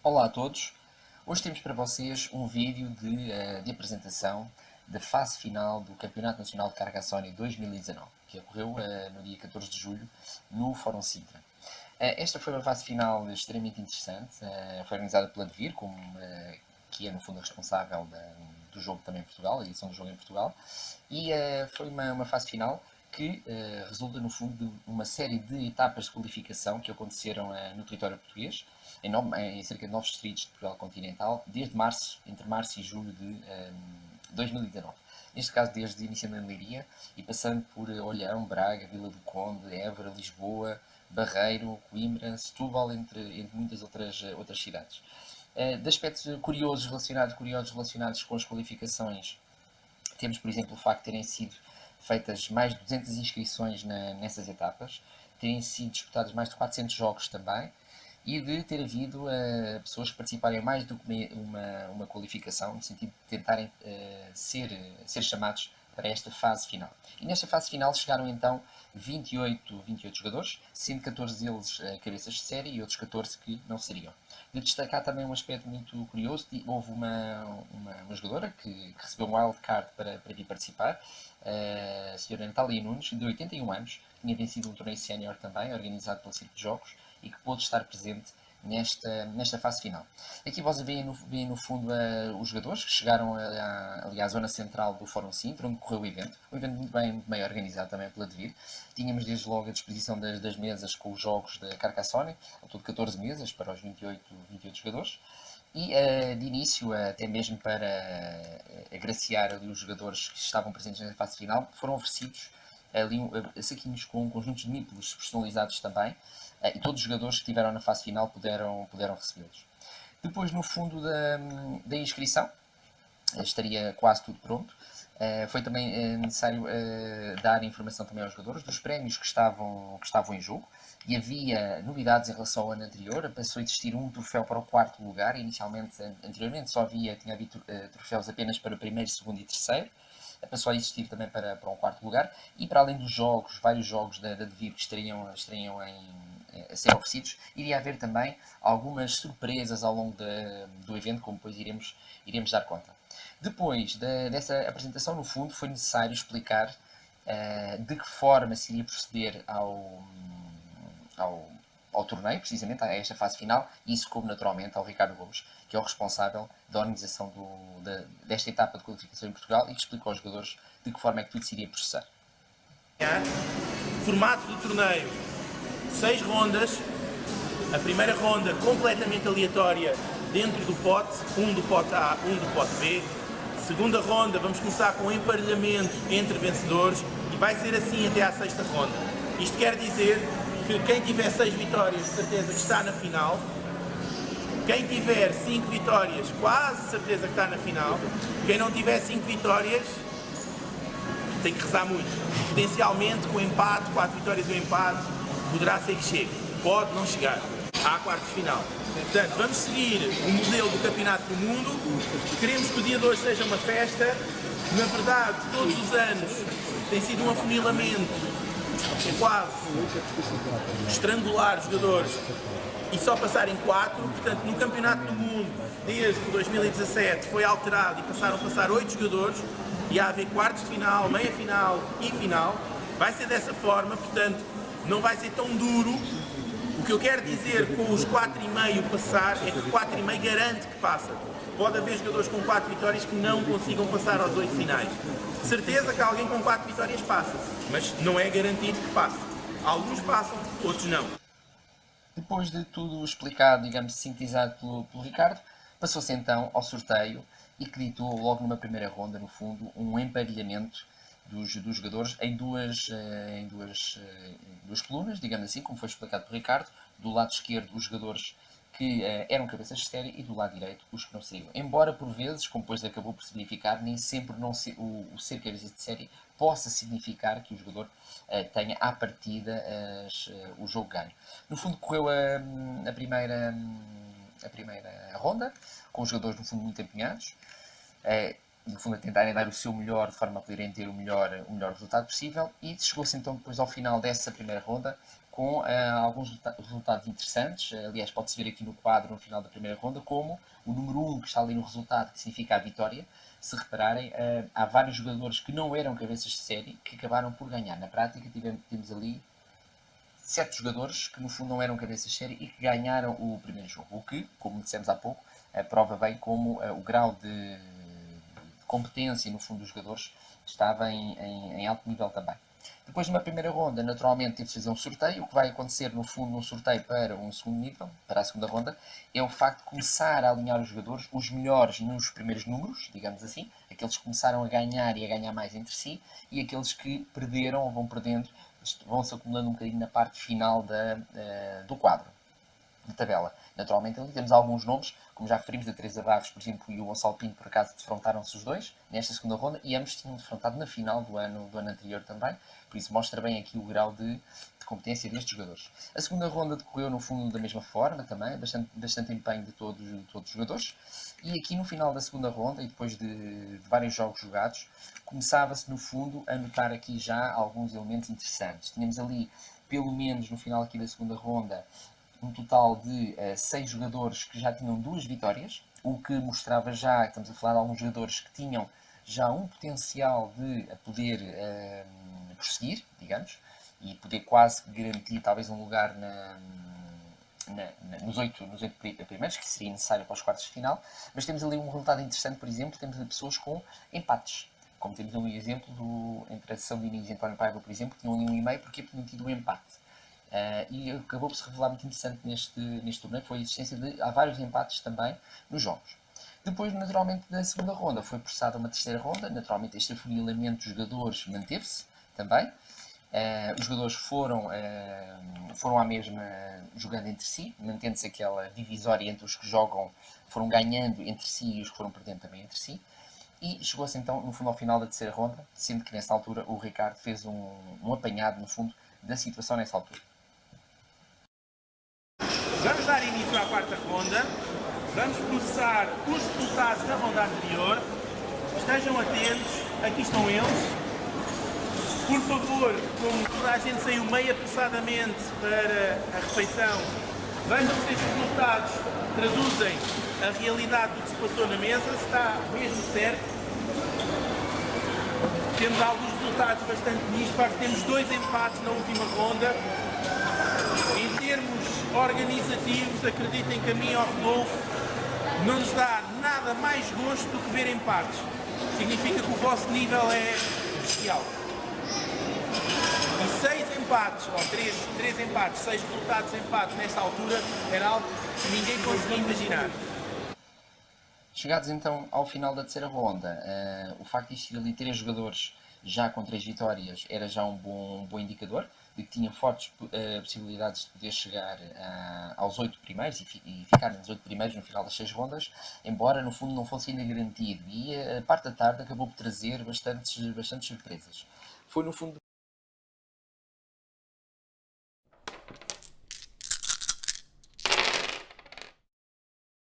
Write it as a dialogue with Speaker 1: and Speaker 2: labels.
Speaker 1: Olá a todos! Hoje temos para vocês um vídeo de apresentação da fase final do Campeonato Nacional de Carcassonne 2019, que ocorreu no dia 14 de julho no Fórum Sintra. Esta foi uma fase final extremamente interessante, foi organizada pela Devir, que é no fundo a responsável do jogo também em Portugal, a edição do jogo em Portugal, e foi uma fase final que resulta no fundo de uma série de etapas de qualificação que aconteceram no território português, em cerca de 9 distritos de Portugal continental, entre março e julho de 2019. Neste caso, desde iniciando em Leiria e passando por Olhão, Braga, Vila do Conde, Évora, Lisboa, Barreiro, Coimbra, Setúbal, entre muitas outras cidades. De aspectos curiosos relacionados com as qualificações, temos, por exemplo, o facto de terem sido feitas mais de 200 inscrições nessas etapas, terem sido disputados mais de 400 jogos também, e de ter havido pessoas que participarem mais do que uma qualificação, no sentido de tentarem ser chamados para esta fase final. E nesta fase final chegaram então 28 jogadores, sendo 14 deles cabeças de série e outros 14 que não seriam. De destacar também um aspecto muito curioso, houve uma jogadora que recebeu um wildcard para vir participar, a senhora Natália Nunes, de 81 anos, que tinha vencido um torneio sénior também, organizado pelo Circo de Jogos, e que pôde estar presente nesta fase final. Aqui vocês veem no fundo os jogadores que chegaram ali à zona central do Fórum Sintra, onde correu o evento. Um evento muito bem organizado também pela Devir. Tínhamos desde logo a disposição das mesas com os jogos da Carcassonne, ao todo 14 mesas para os 28 jogadores. E de início, até mesmo para agraciar ali os jogadores que estavam presentes na fase final, foram oferecidos ali saquinhos com conjuntos de nípelos personalizados também, e todos os jogadores que estiveram na fase final puderam recebê-los. Depois, no fundo da inscrição, estaria quase tudo pronto. Foi também necessário dar informação também aos jogadores dos prémios que estavam em jogo, e havia novidades em relação ao ano anterior. Passou a existir um troféu para o quarto lugar. Anteriormente tinha havido troféus apenas para o primeiro, segundo e terceiro. Passou a existir também para um quarto lugar, e para além dos jogos, vários jogos da Devir que estariam a ser oferecidos, iria haver também algumas surpresas ao longo do evento, como depois iremos dar conta. Depois dessa apresentação, no fundo, foi necessário explicar de que forma se iria proceder ao torneio, precisamente a esta fase final, e isso coube naturalmente ao Ricardo Gomes, que é o responsável da organização desta etapa de qualificação em Portugal, e que explicou aos jogadores de que forma é que tudo se iria processar.
Speaker 2: Formato do torneio: 6 rondas. A primeira ronda completamente aleatória dentro do pote, um do pote A, um do pote B. Segunda ronda, vamos começar com um emparelhamento entre vencedores, e vai ser assim até à sexta ronda. Isto quer dizer que quem tiver 6 vitórias, de certeza que está na final. Quem tiver 5 vitórias, quase certeza que está na final. Quem não tiver 5 vitórias, tem que rezar muito. Potencialmente, com o empate, 4 vitórias e um empate, poderá ser que chegue. Pode não chegar à quartos de final. Portanto, vamos seguir o modelo do Campeonato do Mundo. Queremos que o dia de hoje seja uma festa. Na verdade, todos os anos tem sido um afunilamento, quase estrangular os jogadores e só passarem 4. Portanto, no Campeonato do Mundo, desde 2017, foi alterado e passaram a passar 8 jogadores, e a haver quartos de final, meia final e final. Vai ser dessa forma, portanto, não vai ser tão duro. O que eu quero dizer com os 4,5 passar é que 4,5 garante que passa. Pode haver jogadores com 4 vitórias que não consigam passar aos 8 finais. Certeza que alguém com 4 vitórias passa, mas não é garantido que passe. Alguns passam, outros não.
Speaker 1: Depois de tudo explicado, digamos, sintetizado pelo Ricardo, passou-se então ao sorteio, e que ditou logo numa primeira ronda, no fundo, um emparelhamento dos jogadores em duas colunas, digamos assim, como foi explicado por Ricardo. Do lado esquerdo, os jogadores que eram cabeças de série, e do lado direito, os que não seriam. Embora, por vezes, como depois acabou por significar, nem sempre o ser cabeça de série possa significar que o jogador tenha à partida o jogo ganho. No fundo, correu a primeira ronda, com os jogadores, no fundo, muito empenhados. no fundo a tentarem dar o seu melhor de forma a poderem ter o melhor resultado possível, e chegou-se então depois ao final dessa primeira ronda com alguns resultados interessantes. Aliás, pode-se ver aqui no quadro, no final da primeira ronda, como o número 1 que está ali no resultado, que significa a vitória. Se repararem, há vários jogadores que não eram cabeças de série que acabaram por ganhar. Na prática, temos ali 7 jogadores que no fundo não eram cabeças de série e que ganharam o primeiro jogo. O que, como dissemos há pouco, prova bem como o grau de competência no fundo dos jogadores estava em alto nível também. Depois, numa primeira ronda, naturalmente teve de fazer um sorteio. O que vai acontecer, no fundo, num sorteio para um segundo nível, para a segunda ronda, é o facto de começar a alinhar os jogadores, os melhores nos primeiros números, digamos assim, aqueles que começaram a ganhar e a ganhar mais entre si, e aqueles que perderam ou vão perdendo, vão-se acumulando um bocadinho na parte final do quadro, da tabela. Naturalmente, ali temos alguns nomes, como já referimos, a Teresa Barros, por exemplo, e o Gonçalo Pinto, por acaso, defrontaram-se os dois nesta segunda ronda, e ambos tinham defrontado na final do ano anterior também, por isso mostra bem aqui o grau de competência destes jogadores. A segunda ronda decorreu, no fundo, da mesma forma também, bastante empenho de todos os jogadores, e aqui no final da segunda ronda, e depois de vários jogos jogados, começava-se, no fundo, a notar aqui já alguns elementos interessantes. Tínhamos ali, pelo menos no final aqui da segunda ronda, um total de 6 jogadores que já tinham 2 vitórias, o que mostrava já, estamos a falar de alguns jogadores que tinham já um potencial de poder prosseguir, digamos, e poder quase garantir talvez um lugar nos 8 primeiros, que seria necessário para os quartos de final. Mas temos ali um resultado interessante, por exemplo, temos ali pessoas com empates, como temos um exemplo entre a São Diniz e António Paiva, por exemplo, que tinham ali 1,5 porque tinham tido um empate. E acabou por se revelar muito interessante neste torneio, foi a existência de há vários empates também nos jogos. Depois, naturalmente, da segunda ronda foi processada uma terceira ronda, naturalmente este afunilamento dos jogadores manteve-se também. Os jogadores foram à mesma jogando entre si, mantendo-se aquela divisória entre os que jogam, foram ganhando entre si e os que foram perdendo também entre si. E chegou-se então, no fundo, ao final da terceira ronda, sendo que nessa altura o Ricardo fez um apanhado, no fundo, da situação nessa altura.
Speaker 2: Vamos dar início à quarta ronda. Vamos processar os resultados da ronda anterior. Estejam atentos, aqui estão eles. Por favor, como toda a gente saiu meio apressadamente para a refeição, vejam se estes resultados traduzem a realidade do que se passou na mesa, se está mesmo certo. Temos alguns resultados bastante dispares, temos 2 empates na última ronda. Em termos organizativos, acreditem que a mim ao Rodolfo não nos dá nada mais gosto do que ver empates. Significa que o vosso nível é bestial. E 6 empates, ou 3 empates, 6 resultados de empate nesta altura, era algo que ninguém conseguia imaginar.
Speaker 1: Chegados então ao final da terceira ronda, o facto de existir ali 3 jogadores já com 3 vitórias era já um bom indicador de que tinham fortes possibilidades de poder chegar aos 8 primeiros e ficar nos 8 primeiros no final das 6 rondas, embora no fundo não fosse ainda garantido. E a parte da tarde acabou por trazer bastantes surpresas. Foi no fundo